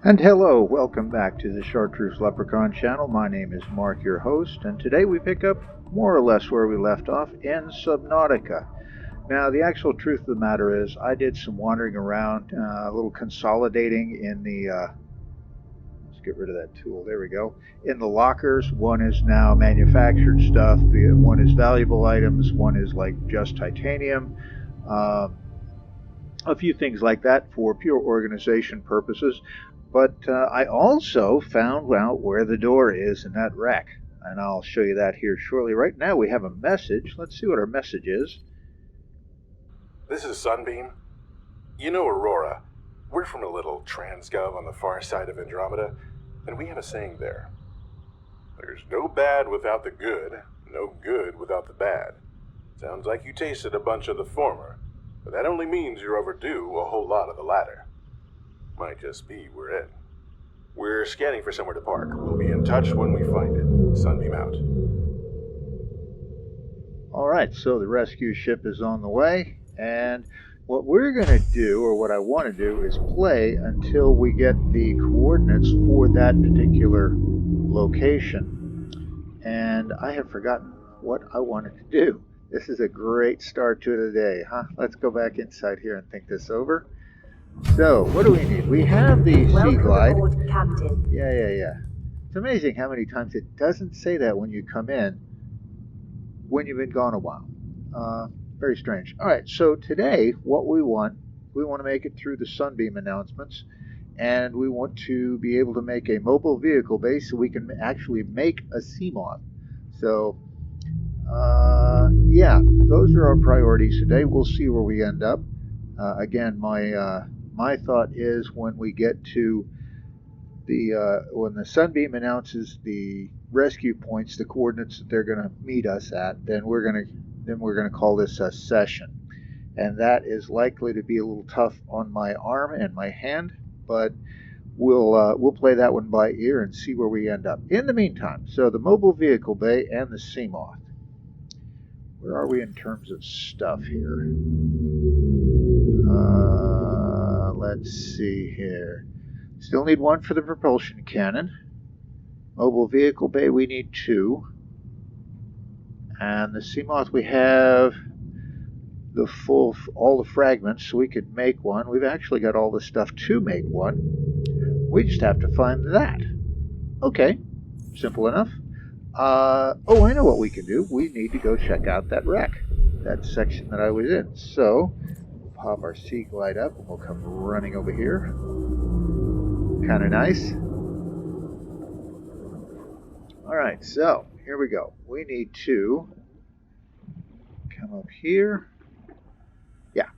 And hello, welcome back to the Chartreuse Leprechaun channel. My name is Mark, your host, and today we pick up more or less where we left off in Subnautica. Now, the actual truth of the matter is I did some wandering around, a little consolidating in the, let's get rid of that tool, there we go, in the lockers. One is now manufactured stuff, one is valuable items, one is like just titanium, a few things like that for pure organization purposes. But I also found out where the door is in that wreck, and I'll show you that here shortly. Right now we have a message. Let's see what our message is. This is Sunbeam. You know Aurora. We're from a little transgov on the far side of Andromeda, and we have a saying there. There's no bad without the good, no good without the bad. Sounds like you tasted a bunch of the former, but that only means you're overdue a whole lot of the latter. Might just be we're in. We're scanning for somewhere to park. We'll be in touch when we find it. Sunbeam out. Alright, so the rescue ship is on the way, and what we're going to do, or what I want to do, is play until we get the coordinates for that particular location. And I have forgotten what I wanted to do. This is a great start to the day, huh? Let's go back inside here and think this over. So, what do we need? We have the Sea Glide. Welcome aboard, Captain. Yeah. It's amazing how many times it doesn't say that when you come in, when you've been gone a while. Very strange. Alright, so today, what we want to make it through the Sunbeam announcements, and we want to be able to make a mobile vehicle base so we can actually make a Seamoth. So, yeah, those are our priorities today. We'll see where we end up. Again, my thought is when we get to the when the Sunbeam announces the rescue points, the coordinates that they're going to meet us at, then we're going to call this a session, and that is likely to be a little tough on my arm and my hand, but we'll play that one by ear and see where we end up. In the meantime, so the mobile vehicle bay and the Seamoth. Where are we in terms of stuff here? Let's see here. Still need one for the propulsion cannon. Mobile vehicle bay, we need 2. And the Seamoth, we have all the fragments, so we could make one. We've actually got all the stuff to make one. We just have to find that. Okay, simple enough. Oh, I know what we can do. We need to go check out that wreck, that section that I was in. So, we'll pop our Sea Glide up, and we'll come running over here. Kind of nice. Alright, so, here we go. We need to come up here. Yeah,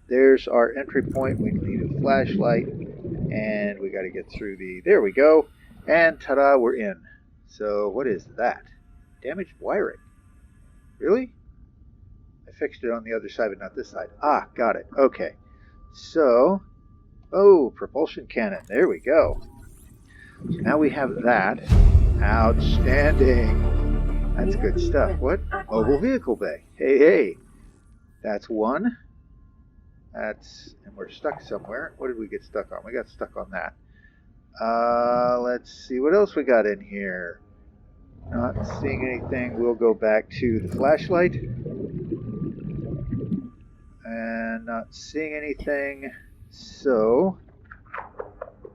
there's our entry point. We need a flashlight, and we got to get through the... There we go. And ta-da, we're in. So, what is that? Damaged wiring. Really? I fixed it on the other side, but not this side. Ah, got it. Okay. So, oh, propulsion cannon. There we go. So now we have that. Outstanding. That's good stuff. What? Mobile vehicle bay. Hey. That's one. And we're stuck somewhere. What did we get stuck on? We got stuck on that. Let's see what else we got in here. Not seeing anything. We'll go back to the flashlight. And not seeing anything. So,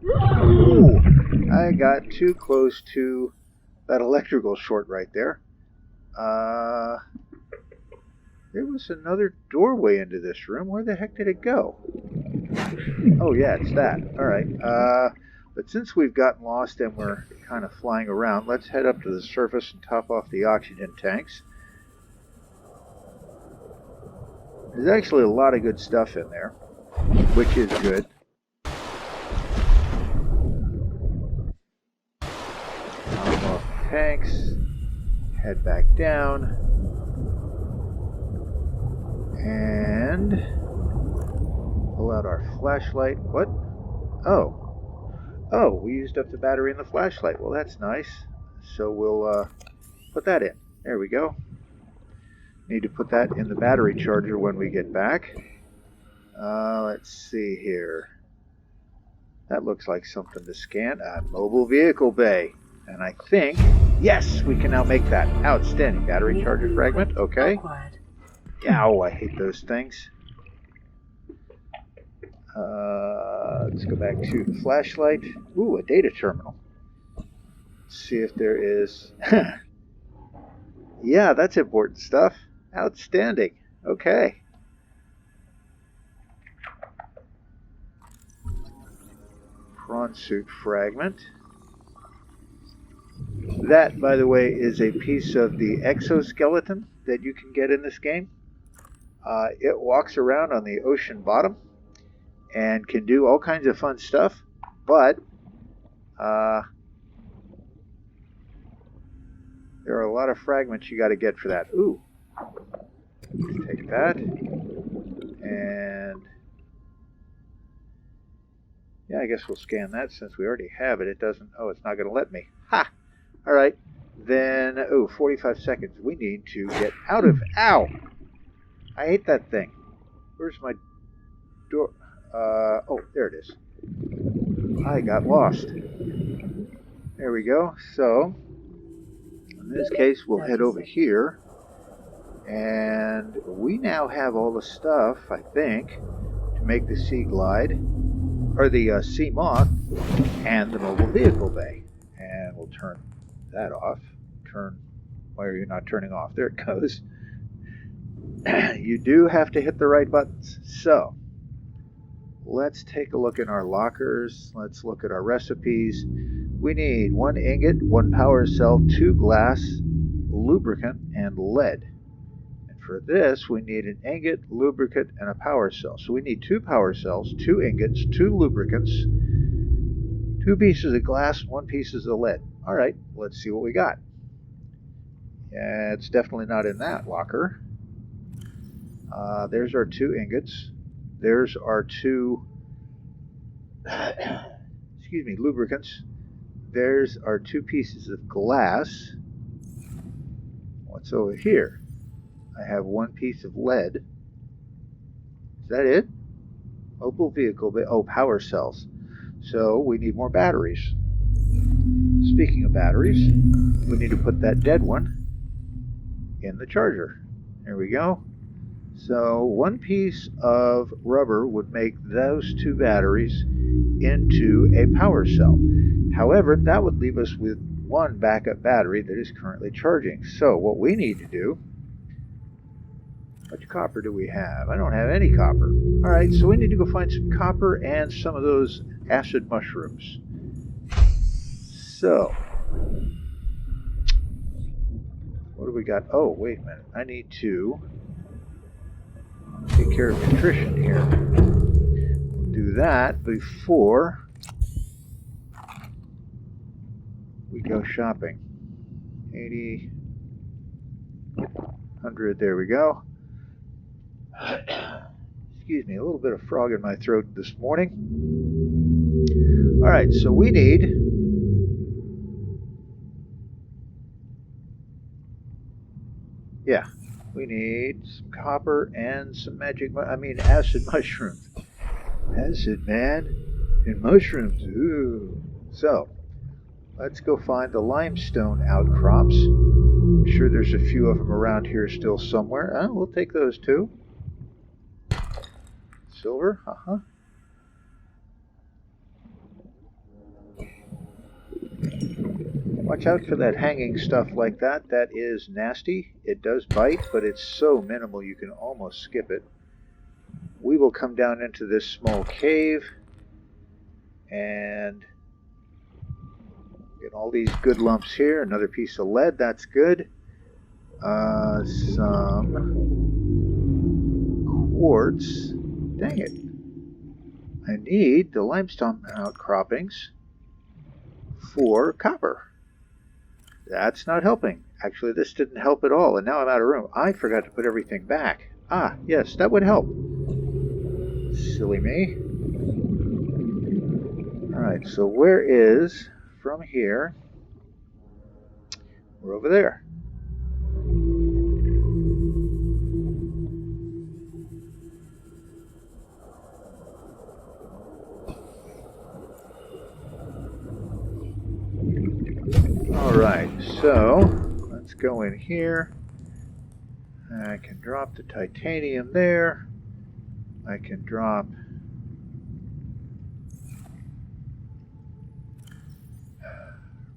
ooh, I got too close to that electrical short right there. There was another doorway into this room. Where the heck did it go? Oh yeah, it's that. Alright. But since we've gotten lost and we're kind of flying around, let's head up to the surface and top off the oxygen tanks. There's actually a lot of good stuff in there, which is good. Top off the tanks, head back down, and pull out our flashlight. What? Oh, we used up the battery in the flashlight. Well, that's nice. So we'll put that in. There we go. Need to put that in the battery charger when we get back. Let's see here. That looks like something to scan. A mobile vehicle bay. And I think, yes, we can now make that. Outstanding. Battery charger fragment. Okay. Ow, I hate those things. Let's go back to the flashlight. Ooh, a data terminal. Let's see if there is... Yeah, that's important stuff. Outstanding. Okay. Prawn suit fragment. That, by the way, is a piece of the exoskeleton that you can get in this game. It walks around on the ocean bottom and can do all kinds of fun stuff, but there are a lot of fragments you got to get for that. Ooh. Take that. And yeah, I guess we'll scan that since we already have it. It doesn't... Oh, it's not going to let me. Ha! All right. Then, 45 seconds. We need to get out of... Ow! I hate that thing. Where's my door? Oh, there it is. I got lost. There we go. So, in this case, we'll head over here. And we now have all the stuff, I think, to make the Sea Glide, or the Sea Moth, and the mobile vehicle bay. And we'll turn that off. Why are you not turning off? There it goes. You do have to hit the right buttons. So, let's take a look in our lockers. Let's look at our recipes. We need 1 ingot, 1 power cell, 2 glass, lubricant, and lead. And for this, we need an ingot, lubricant, and a power cell. So we need 2 power cells, 2 ingots, 2 lubricants, 2 pieces of glass, 1 piece of lead. All right, let's see what we got. Yeah, it's definitely not in that locker. There's our 2 ingots. There's our 2 lubricants. There's our 2 pieces of glass. What's over here? I have 1 piece of lead. Is that it? Mobile vehicle, power cells. So we need more batteries. Speaking of batteries, we need to put that dead one in the charger. There we go. So 1 piece of rubber would make those 2 batteries into a power cell. However, that would leave us with 1 backup battery that is currently charging. So what we need to do... How much copper do we have? I don't have any copper. All right, so we need to go find some copper and some of those acid mushrooms. So, what do we got? Oh, wait a minute. I need to take care of nutrition here. We'll do that before we go shopping. 80, 100, there we go. Excuse me, a little bit of frog in my throat this morning. All right, so we need some copper and some acid mushrooms. Acid, man, and mushrooms. Ooh. So, let's go find the limestone outcrops. I'm sure there's a few of them around here still somewhere. We'll take those too. Silver, Watch out for that hanging stuff like that. That is nasty. It does bite, but it's so minimal you can almost skip it. We will come down into this small cave and get all these good lumps here. Another piece of lead, that's good. Some quartz. Dang it. I need the limestone outcroppings for copper. That's not helping. Actually, this didn't help at all, and now I'm out of room. I forgot to put everything back. Ah, yes, that would help. Silly me. Alright, so where is, from here, we're over there. Alright, so let's go in here. I can drop the titanium there. I can drop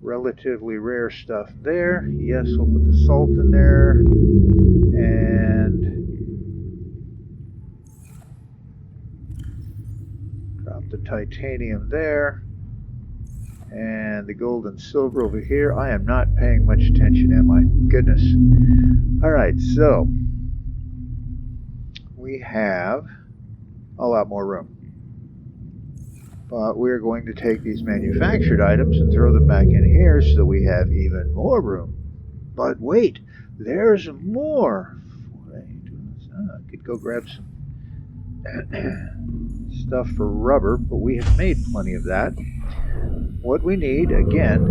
relatively rare stuff there. Yes, we'll put the salt in there. And drop the titanium there. And the gold and silver over here. I am not paying much attention, am I? Goodness. Alright, so we have a lot more room. But we're going to take these manufactured items and throw them back in here so we have even more room. But wait, there's more. I could go grab some stuff for rubber, but we have made plenty of that. What we need, again,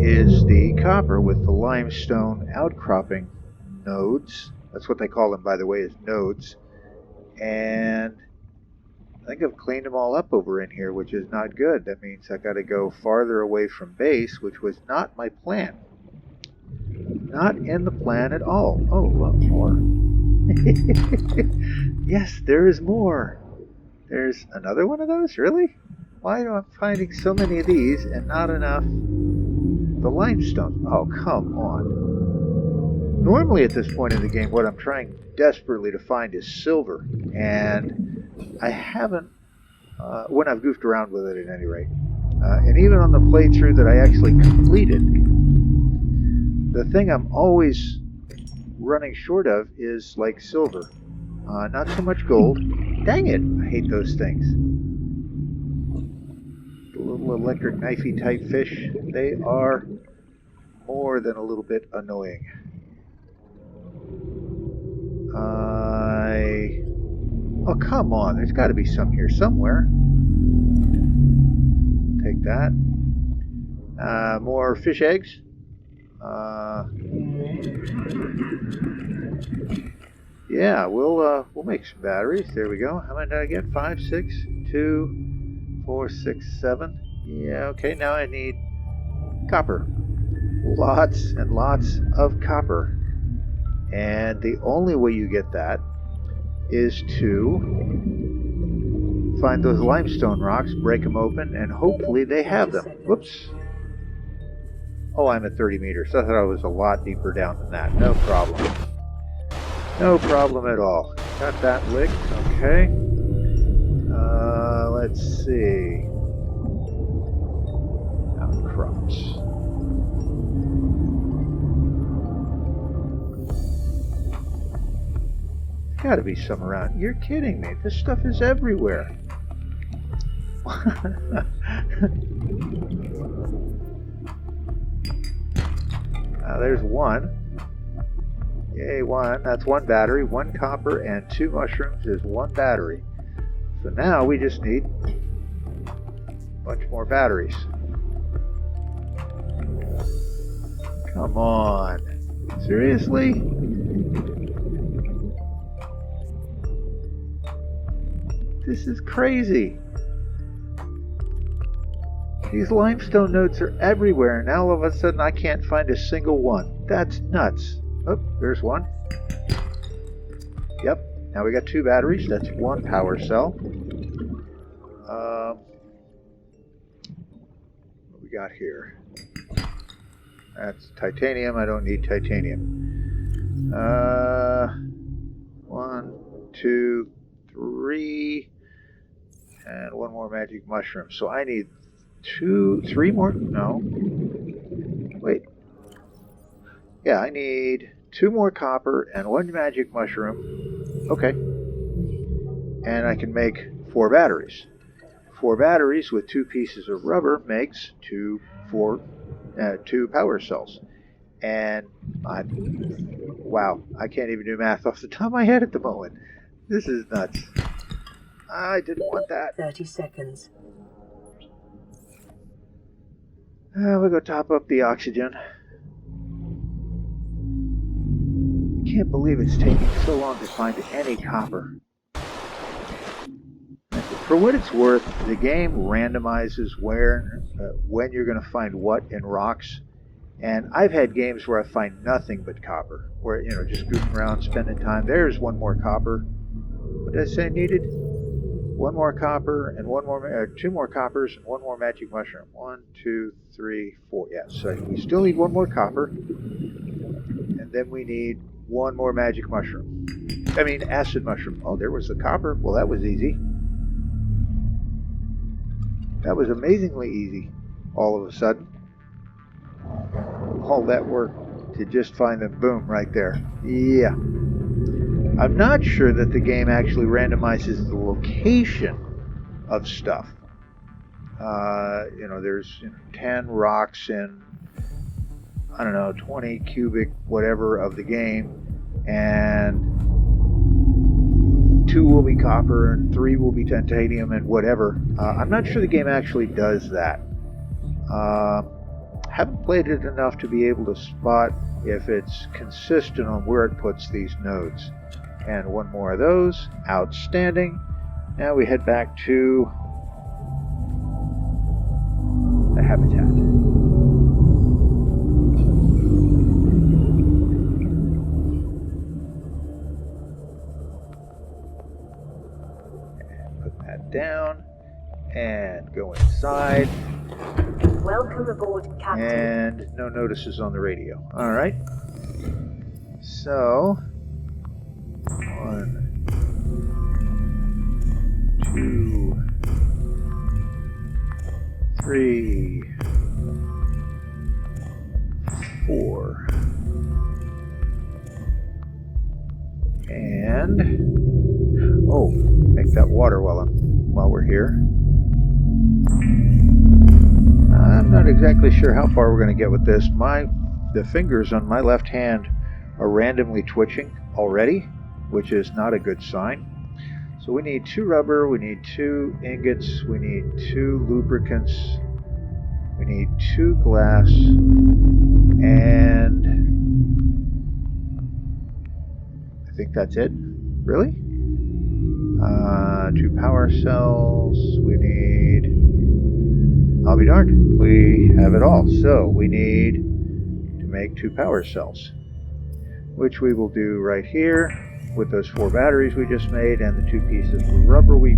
is the copper with the limestone outcropping nodes. That's what they call them, by the way, is nodes. And I think I've cleaned them all up over in here, which is not good. That means I got to go farther away from base, which was not my plan. Not in the plan at all. Oh, look, more. Yes, there is more. There's another one of those? Really? Why am I finding so many of these and not enough the limestone? Oh, come on. Normally at this point in the game, what I'm trying desperately to find is silver. And I haven't, when I've goofed around with it at any rate. And even on the playthrough that I actually completed, the thing I'm always running short of is like silver. Not so much gold. Dang it, I hate those things. The little electric knifey type fish, they are more than a little bit annoying. Oh, come on, there's got to be some here somewhere. Take that. More fish eggs. Yeah, we'll make some batteries. There we go. How many did I get? 5, 6, 2, 4, 6, 7. Yeah, okay, now I need copper. Lots and lots of copper. And the only way you get that is to find those limestone rocks, break them open, and hopefully they have them. Whoops. Oh, I'm at 30 meters. I thought I was a lot deeper down than that. No problem. No problem at all. Got that licked. Okay. Let's see. Outcrops. Gotta be some around. You're kidding me. This stuff is everywhere. There's one. Yay, one. That's one battery. 1 copper and 2 mushrooms is 1 battery. So now we just need a bunch more batteries. Come on. Seriously? This is crazy. These limestone nodes are everywhere, and now all of a sudden I can't find a single one. That's nuts. Oh, there's one. Yep, now we got 2 batteries. That's 1 power cell. What we got here? That's titanium. I don't need titanium. 1, 2, 3, and 1 more magic mushroom. So I need 3 more. No. Wait. Yeah, I need 2 more copper and 1 magic mushroom. Okay. And I can make 4 batteries. 4 batteries with 2 pieces of rubber makes 2 power cells. And wow, I can't even do math off the top of my head at the moment. This is nuts. I didn't want that. 30 seconds. We'll go top up the oxygen. I can't believe it's taking so long to find any copper. For what it's worth, the game randomizes when you're going to find what in rocks, And I've had games where I find nothing but copper, where, you know, just goofing around, spending time. There's one more copper. What did I say I needed? One more copper and one more, two more coppers and one more magic mushroom. 1, 2, 3, 4. Yes, so we still need one more copper, and then we need one more magic mushroom. I mean, acid mushroom. Oh, there was the copper. Well, that was easy. That was amazingly easy. All of a sudden, all that work to just find them. Boom, right there. Yeah. I'm not sure that the game actually randomizes the location of stuff. You know, there's 10 rocks in, I don't know, 20 cubic whatever of the game, and 2 will be copper and 3 will be titanium and whatever. I'm not sure the game actually does that. Haven't played it enough to be able to spot if it's consistent on where it puts these nodes. And one more of those. Outstanding. Now we head back to the habitat. And put that down. And go inside. Welcome aboard, Captain. And no notices on the radio. Alright. So 1, 2, 3, 4, and make that water while we're here. I'm not exactly sure how far we're going to get with this. The fingers on my left hand are randomly twitching already, which is not a good sign. So we need 2 rubber, we need 2 ingots, we need 2 lubricants, we need 2 glass, and I think that's it. Really? 2 power cells, we need, I'll be darned, we have it all. So we need to make 2 power cells, which we will do right here with those 4 batteries we just made and the 2 pieces of rubber we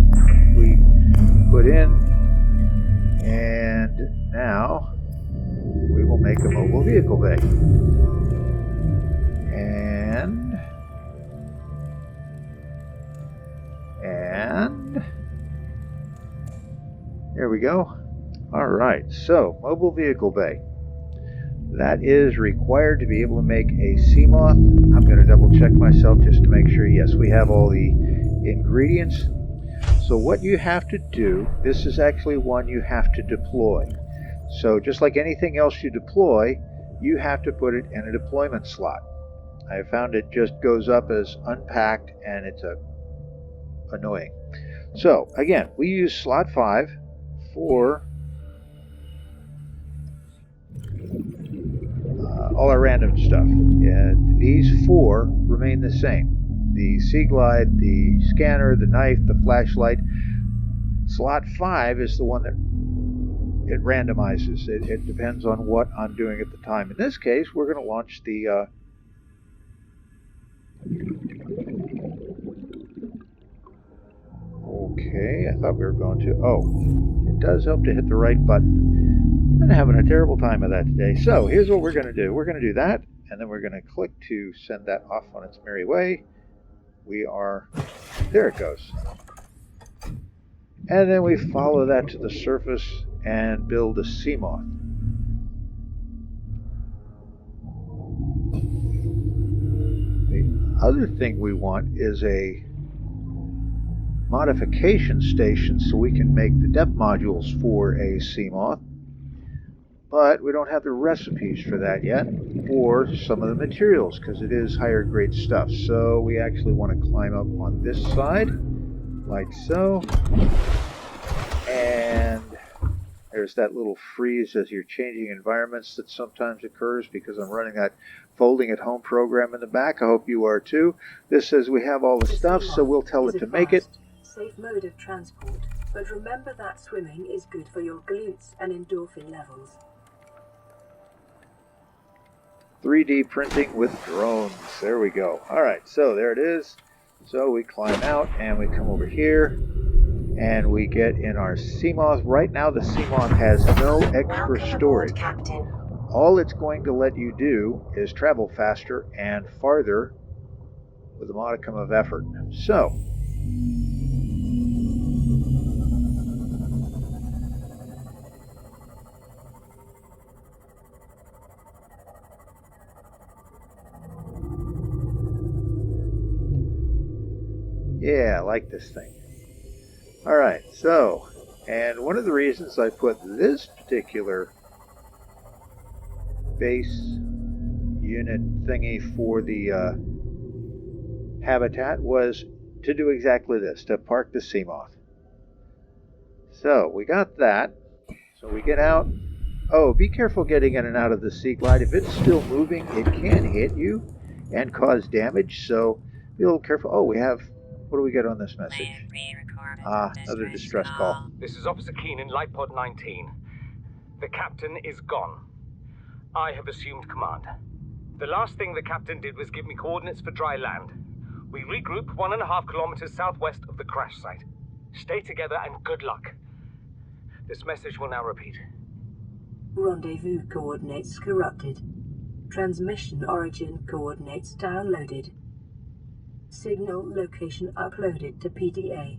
put in. And now we will make a mobile vehicle bay. And there we go. Alright, so mobile vehicle bay. That is required to be able to make a sea moth. I'm going to double check myself just to make sure. Yes, we have all the ingredients. So what you have to do, this is actually one you have to deploy. So just like anything else you deploy, you have to put it in a deployment slot. I found it just goes up as unpacked, and it's annoying. So again, we use slot 5 for all our random stuff. These 4 remain the same. The Sea Glide, the scanner, the knife, the flashlight. Slot 5 is the one that it randomizes. It depends on what I'm doing at the time. In this case, we're going to launch the okay, I thought we were going to. Oh, it does help to hit the right button. I'm having a terrible time of that today. So here's what we're going to do. We're going to do that, and then we're going to click to send that off on its merry way. There it goes. And then we follow that to the surface and build a sea moth. The other thing we want is a modification station so we can make the depth modules for a sea moth. But we don't have the recipes for that yet, or some of the materials, because it is higher grade stuff. So we actually want to climb up on this side, like so. And there's that little freeze as you're changing environments that sometimes occurs because I'm running that folding at home program in the back. I hope you are too. This says we have all the stuff, so we'll tell it to make it. Safe mode of transport, but remember that swimming is good for your glutes and endorphin levels. 3D printing with drones. There we go. All right, so there it is. So we climb out and we come over here and we get in our Seamoth. Right now the Seamoth has no extra storage. Captain. All it's going to let you do is travel faster and farther with a modicum of effort. So, yeah, I like this thing. Alright, so, and one of the reasons I put this particular base unit thingy for the habitat was to do exactly this, to park the Seamoth. So, we got that. So we get out. Oh, be careful getting in and out of the Sea Glide. If it's still moving, it can hit you and cause damage, so be a little careful. Oh, we have... What do we get on this message? Another distress call. This is Officer Keenan, Light Pod 19. The captain is gone. I have assumed command. The last thing the captain did was give me coordinates for dry land. We regroup 1.5 kilometers southwest of the crash site. Stay together and good luck. This message will now repeat. Rendezvous coordinates corrupted. Transmission origin coordinates downloaded. Signal location uploaded to PDA.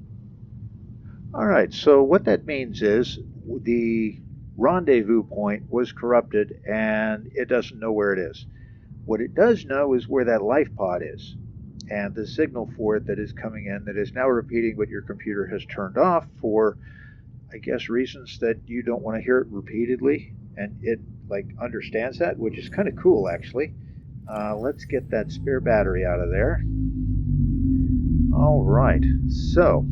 Alright, so what that means is the rendezvous point was corrupted and it doesn't know where it is. What it does know is where that life pod is. And the signal for it that is coming in that is now repeating what your computer has turned off for, I guess, reasons that you don't want to hear it repeatedly. And it, like, understands that, which is kind of cool, actually. Let's get that spare battery out of there. Alright, so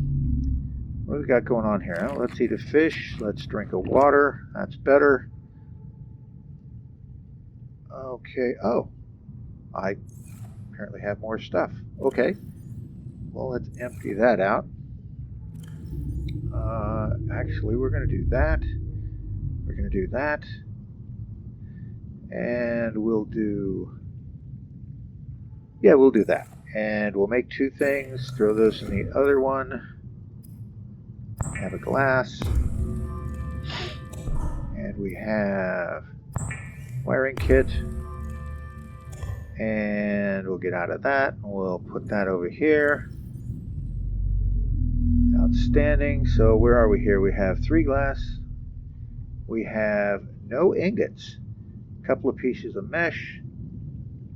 what do we got going on here? Well, let's eat a fish. Let's drink a water. That's better. Okay. Oh, I apparently have more stuff. Okay. Well, let's empty that out. Actually, we're going to do that. We're going to do that. And we'll do... Yeah, we'll do that. And we'll make two things. Throw those in the other one. Have a glass. And we have wiring kit. And we'll get out of that. We'll put that over here. Outstanding. So where are we here? We have 3 glass. We have no ingots. A couple of pieces of mesh.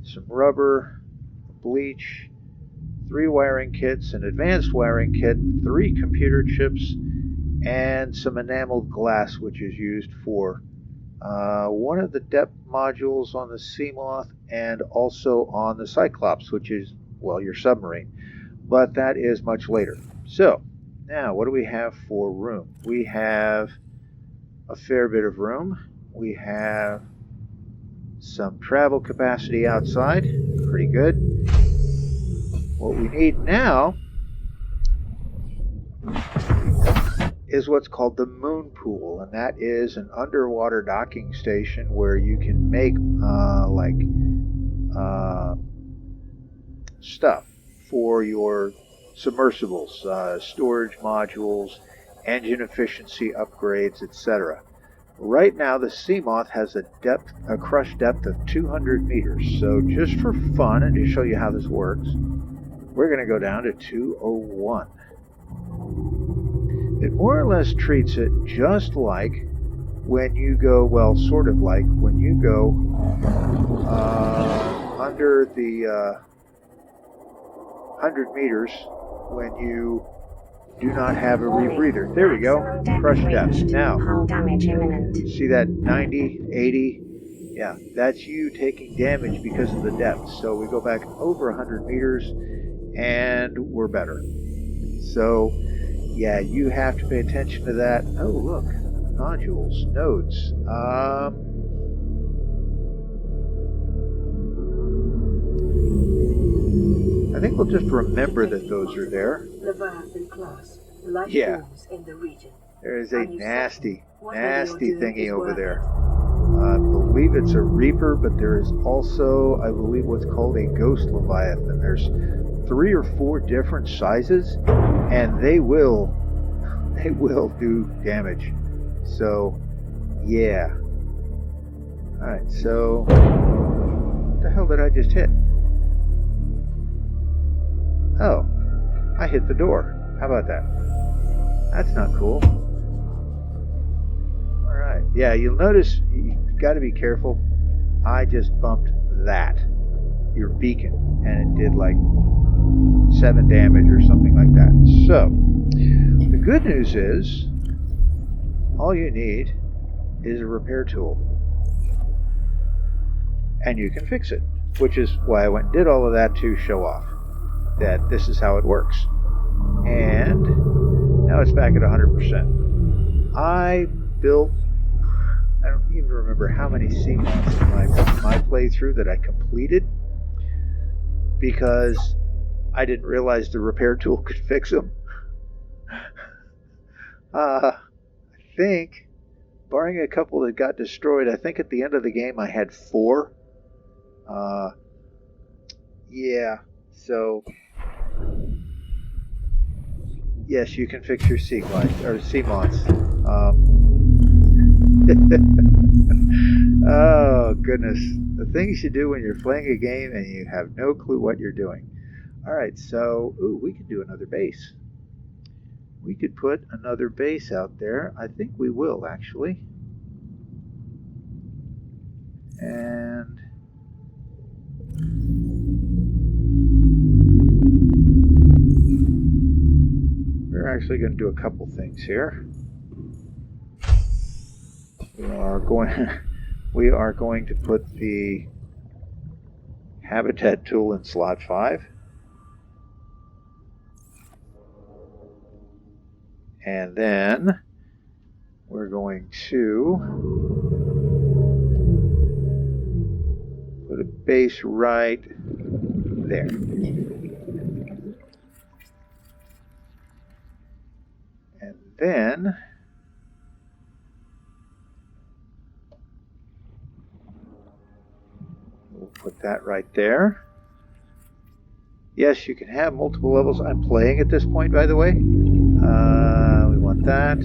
Some rubber. Bleach, 3 wiring kits, an advanced wiring kit, 3 computer chips, and some enameled glass, which is used for one of the depth modules on the Seamoth and also on the Cyclops, which is, well, your submarine. But that is much later. So, now, what do we have for room? We have a fair bit of room. We have some travel capacity outside. Pretty good. What we need now is what's called the moon pool, and that is an underwater docking station where you can make stuff for your submersibles, storage modules, engine efficiency upgrades, etc. Right now, the Seamoth has a crush depth of 200 meters. So just for fun and to show you how this works, we're going to go down to 201. It more or less treats it just like when you go, well, sort of like when you go under the 100 meters when you do not have a rebreather. There we go. Crush depth. Now, see that 90, 80? Yeah, that's you taking damage because of the depth. So we go back over 100 meters and we're better. So, yeah, you have to pay attention to that. Oh, look. Nodules. Nodes. I think we'll just remember that those are there. Leviathan class. Life Yeah. forms in the region. There is a nasty thingy over there. I believe it's a Reaper, but there is also, I believe, what's called a Ghost Leviathan. There's 3 or 4 different sizes, and they will do damage. So, yeah. Alright, so what the hell did I just hit? Oh, I hit the door. How about that? That's not cool. Alright, yeah, you'll notice you've got to be careful. I just bumped that, your beacon, and it did like 7 damage or something like that. So, the good news is, all you need is a repair tool. And you can fix it, which is why I went and did all of that to show off that this is how it works. And now it's back at 100%. I built, I don't even remember how many sea moths in my playthrough that I completed, because I didn't realize the repair tool could fix them. I think, barring a couple that got destroyed, I think at the end of the game I had 4. Yeah, so yes, you can fix your sea moths. Oh goodness, the things you do when you're playing a game and you have no clue what you're doing. All right, so we could do another base. We could put another base out there. I think we will actually. And we're actually going to do a couple things here. We are going to put the habitat tool in slot 5. And then we're going to put a base right there. And then we'll put that right there. Yes, you can have multiple levels. I'm playing at this point, by the way. We want that.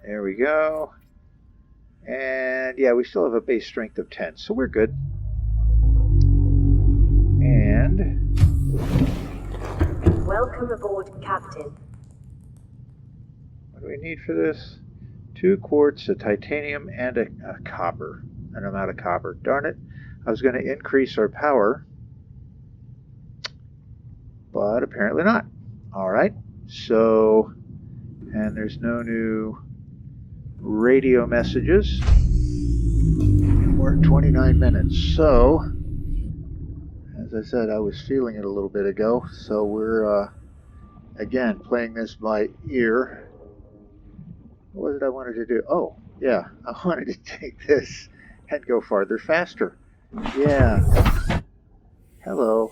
There we go. And yeah, we still have a base strength of 10, so we're good. And Welcome aboard, Captain. what do we need for this? 2 quartz, a titanium, and a copper. And I'm out of copper. Darn it. I was going to increase our power, but apparently not. Alright, so, and there's no new radio messages. And we're at 29 minutes. So, as I said, I was feeling it a little bit ago. So we're, again, playing this by ear. What did I wanted to do? Oh, yeah, I wanted to take this and go farther faster. Yeah. Hello.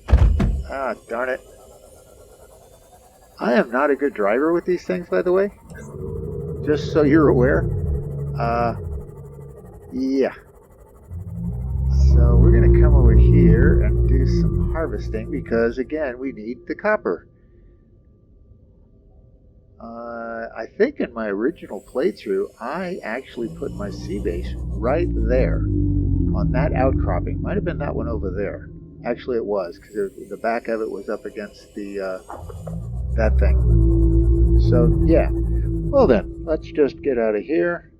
Ah, darn it. I am not a good driver with these things, by the way. Just so you're aware. Yeah. So we're going to come over here and do some harvesting because, again, we need the copper. I think in my original playthrough, I actually put my sea base right there on that outcropping. Might have been that one over there. Actually, it was, because the back of it was up against the that thing. So, yeah. Well then, let's just get out of here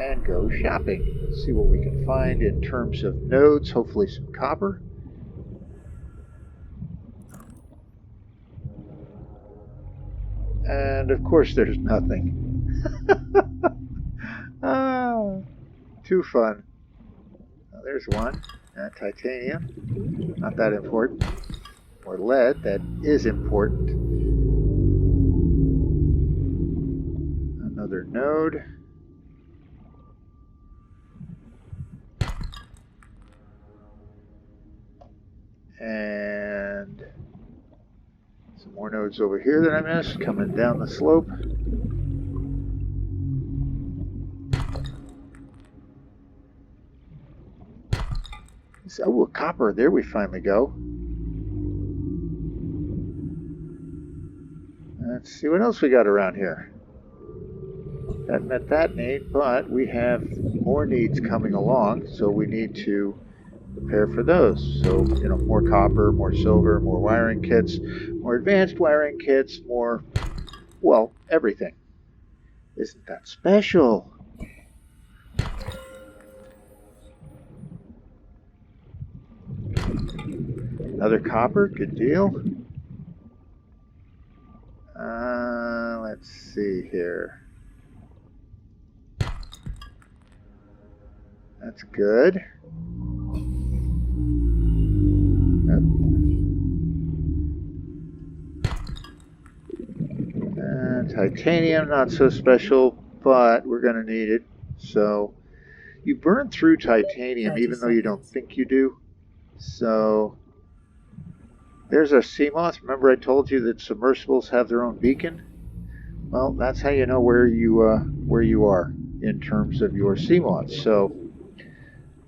and go shopping. See what we can find in terms of nodes. Hopefully some copper. And of course there's nothing. Ah, too fun. There's one. Titanium. Not that important. Or lead. That is important. Another node. And some More nodes over here that I missed, coming down the slope. Oh, copper. There we finally go. Let's see what else we got around here. That met that need, but we have more needs coming along, so we need to prepare for those. So, you know, more copper, more silver, more wiring kits, more advanced wiring kits, more, well, everything. Isn't that special? Another copper, good deal. Let's see here. That's good. Yep. Titanium, not so special, but we're going to need it. So you burn through titanium even though you don't think you do. So there's our sea moth. Remember I told you that submersibles have their own beacon? Well, that's how you know where you are in terms of your sea moths. So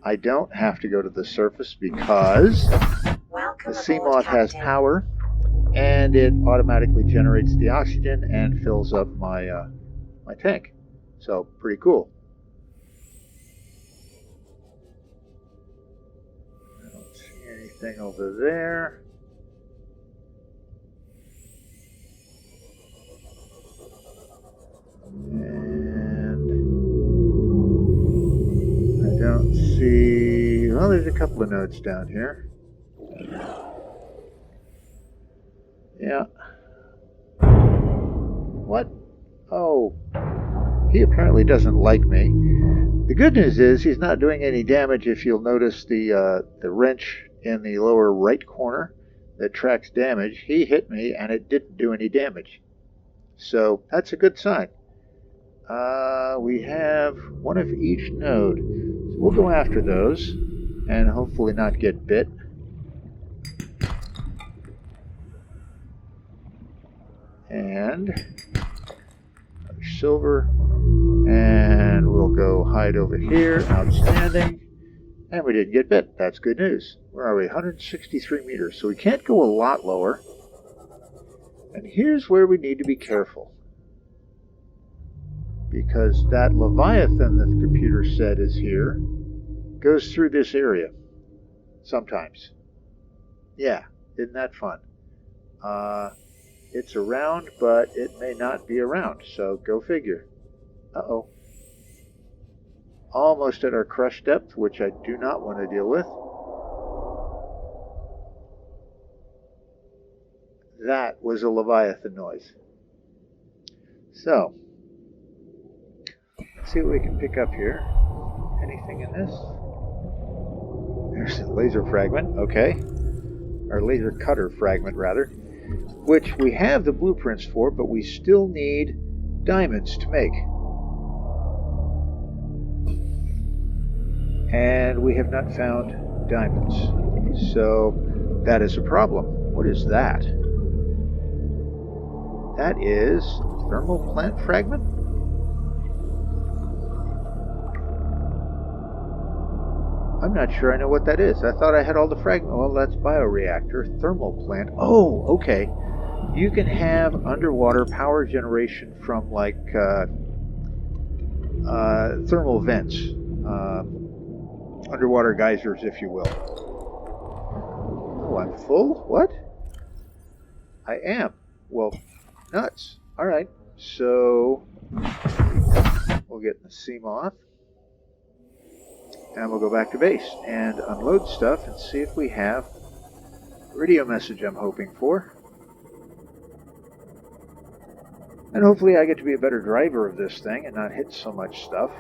I don't have to go to the surface because the sea moth has power, and it automatically generates the oxygen and fills up my my tank. So pretty cool. I don't see anything over there. And I don't see, well, there's a couple of nodes down here. Yeah. What? Oh, he apparently doesn't like me. The good news is he's not doing any damage. If you'll notice the wrench in the lower right corner that tracks damage, he hit me and it didn't do any damage. So that's a good sign. We have one of each node. So we'll go after those and hopefully not get bit. And silver. And we'll go hide over here. Outstanding. And we didn't get bit. That's good news. Where are we? 163 meters. So we can't go a lot lower. And here's where we need to be careful. Because that Leviathan that the computer said is here goes through this area sometimes. Yeah, isn't that fun? It's around, but it may not be around, so go figure. Uh-oh. Almost at our crush depth, which I do not want to deal with. That was a Leviathan noise. So, let's see what we can pick up here. Anything in this? There's a laser fragment, okay. Or laser cutter fragment, rather. Which we have the blueprints for, but we still need diamonds to make. And we have not found diamonds. So that is a problem. What is that? That is thermal plant fragment? I'm not sure I know what that is. I thought I had all the fragment. Well, that's bioreactor, thermal plant. Oh, okay. You can have underwater power generation from like thermal vents, underwater geysers, if you will. Oh, I'm full? What? I am. Well, nuts. All right. So we'll get the sea moth. And we'll go back to base and unload stuff and see if we have the radio message I'm hoping for. And hopefully I get to be a better driver of this thing and not hit so much stuff.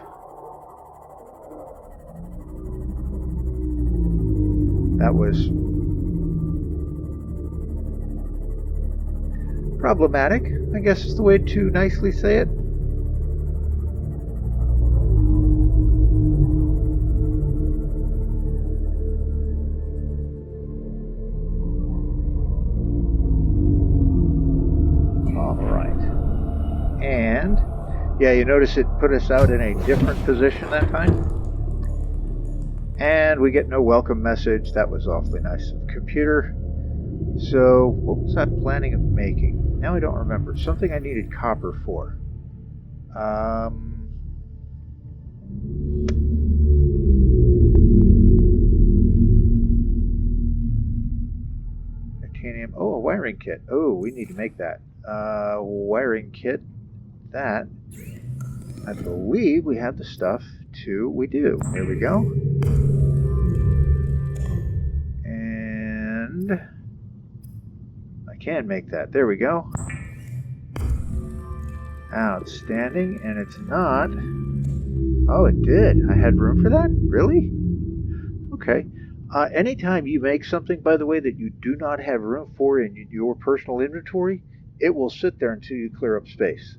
That was problematic, I guess is the way to nicely say it. And yeah, you notice it put us out in a different position that time. And we get no welcome message. That was awfully nice of the computer. So what was I planning of making? Now I don't remember. Something I needed copper for. Titanium. Oh, a wiring kit. Oh, we need to make that. Wiring kit. That. I believe we have the stuff to. We do. There we go. And I can make that. There we go. Outstanding. And it's not. Oh, it did. I had room for that? Really? Okay. Anytime you make something, by the way, that you do not have room for in your personal inventory, it will sit there until you clear up space.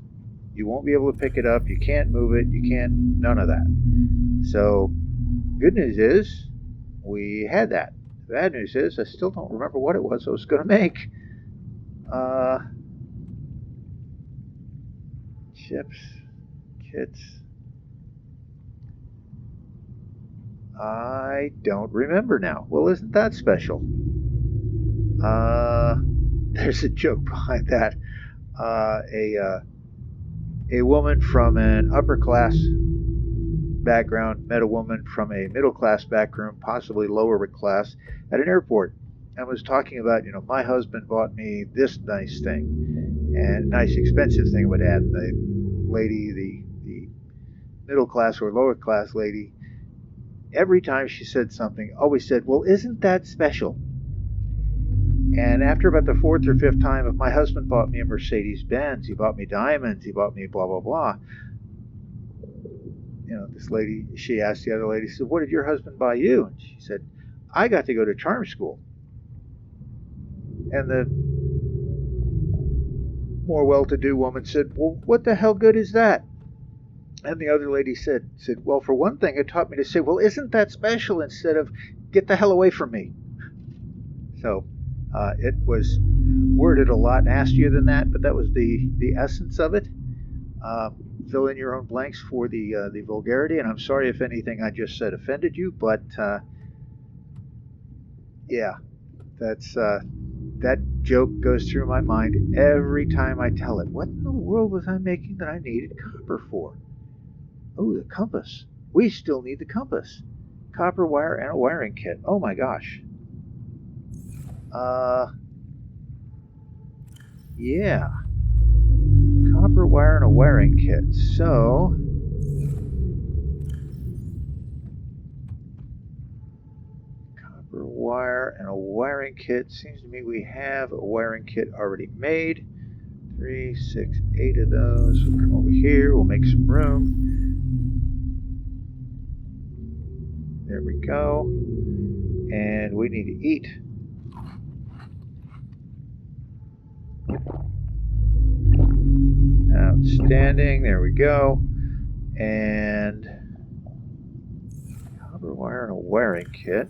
You won't be able to pick it up. You can't move it. You can't, none of that. So, good news is, we had that. The bad news is, I still don't remember what it was I was going to make. Chips, kits. I don't remember now. Well, isn't that special? There's a joke behind that. A woman from an upper class background met a woman from a middle class background, possibly lower class, at an airport, and was talking about, my husband bought me this nice thing, and nice expensive thing, would add. The lady, the middle class or lower class lady, every time she said something, always said, well, isn't that special? And after about the fourth or fifth time, if my husband bought me a Mercedes-Benz, he bought me diamonds, he bought me blah, blah, blah. This lady, she asked the other lady, she said, what did your husband buy you? And she said, I got to go to charm school. And the more well-to-do woman said, well, what the hell good is that? And the other lady said, well, for one thing, it taught me to say, well, isn't that special, instead of get the hell away from me. So it was worded a lot nastier than that, but that was the essence of it. Fill in your own blanks for the vulgarity, and I'm sorry if anything I just said offended you, but yeah, that's that joke goes through my mind every time I tell it. What in the world was I making that I needed copper for? Oh, the compass. We still need the compass. Copper wire and a wiring kit. Oh my gosh. Yeah. Copper wire and a wiring kit. So, copper wire and a wiring kit. Seems to me we have a wiring kit already made. 3, 6, 8 of those. We'll come over here. We'll make some room. There we go. And we need to eat. Outstanding. There we go. And copper wire and a wiring kit.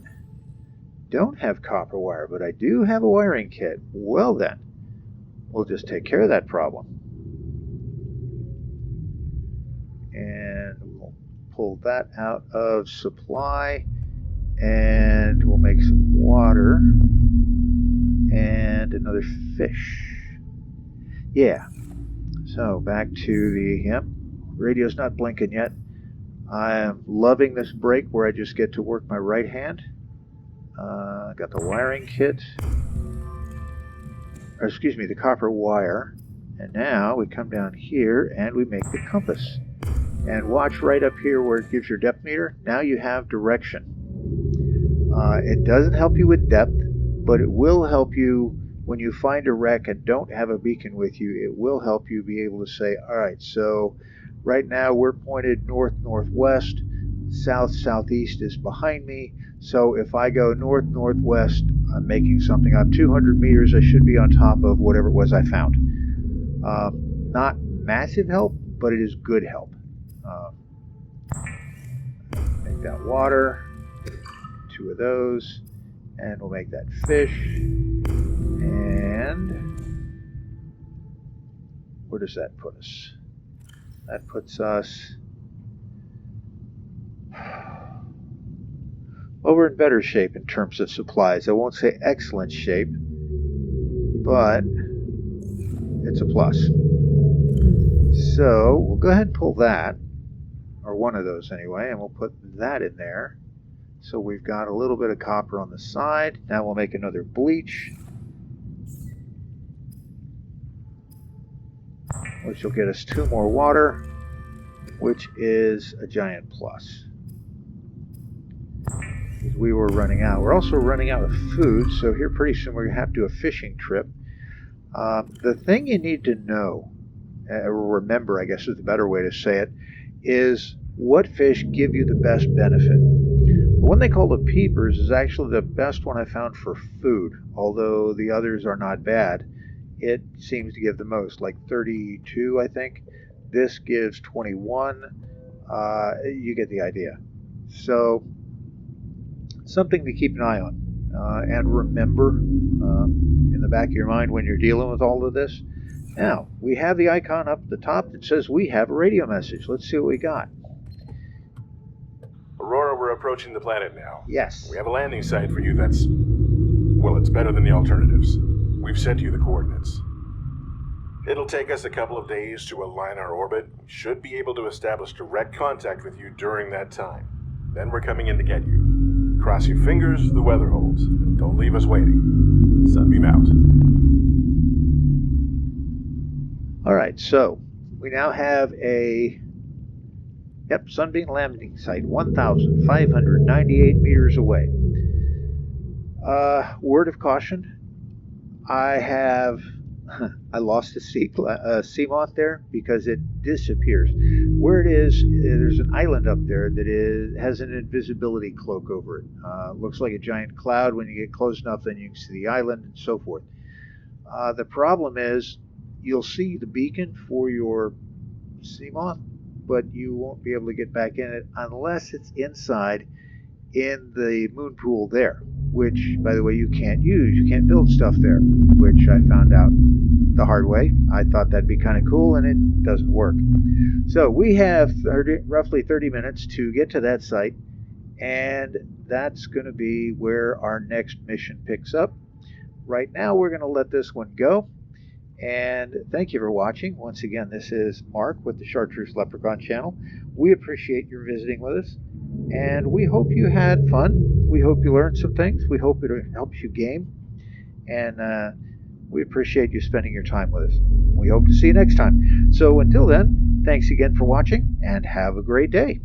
Don't have copper wire, but I do have a wiring kit. Well then, we'll just take care of that problem. And we'll pull that out of supply, and we'll make some water and another fish. Yeah. So back to the radio's not blinking yet. I am loving this break where I just get to work my right hand. Got the wiring kit, or excuse me, the copper wire. And now we come down here and we make the compass. And watch right up here where it gives your depth meter. Now you have direction. It doesn't help you with depth, but it will help you when you find a wreck and don't have a beacon with you. It will help you be able to say, all right, so right now we're pointed north-northwest, south-southeast is behind me. So if I go north-northwest, I'm making something up 200 meters, I should be on top of whatever it was I found. Not massive help, but it is good help. Make that water, 2 of those, and we'll make that fish. And where does that put us? That puts us... well, we're in better shape in terms of supplies. I won't say excellent shape, but it's a plus. So we'll go ahead and pull that, or one of those anyway, and we'll put that in there. So we've got a little bit of copper on the side. Now we'll make another bleach, which will get us 2 more water, which is a giant plus. We were running out. We're also running out of food, so here pretty soon we're going to have to do a fishing trip. The thing you need to know, or remember, I guess is the better way to say it, is what fish give you the best benefit. The one they call the peepers is actually the best one I found for food, although the others are not bad. It seems to give the most, like 32, I think. This gives 21. You get the idea. So, something to keep an eye on. And remember, in the back of your mind when you're dealing with all of this. Now, we have the icon up at the top that says we have a radio message. Let's see what we got. Aurora, we're approaching the planet now. Yes. We have a landing site for you that's... well, it's better than the alternatives. We've sent you the coordinates. It'll take us a couple of days to align our orbit. We should be able to establish direct contact with you during that time. Then we're coming in to get you. Cross your fingers the weather holds. Don't leave us waiting. Sunbeam out. Alright, so we now have a Sunbeam landing site, 1,598 meters away. Word of caution, I lost a sea moth there because it disappears. Where it is, there's an island up there that has an invisibility cloak over it. Looks like a giant cloud. When you get close enough, then you can see the island and so forth. The problem is, you'll see the beacon for your sea moth, but you won't be able to get back in it unless it's inside in the moon pool there, which, by the way, you can't use. You can't build stuff there, which I found out the hard way. I thought that'd be kind of cool, and it doesn't work. So we have roughly 30 minutes to get to that site, and that's going to be where our next mission picks up. Right now, we're going to let this one go. And thank you for watching. Once again, this is Mark with the Chartreuse Leprechaun channel. We appreciate your visiting with us, and we hope you had fun. We hope you learned some things. We hope it helps you game, and we appreciate you spending your time with us. We hope to see you next time. So until then, thanks again for watching, and have a great day.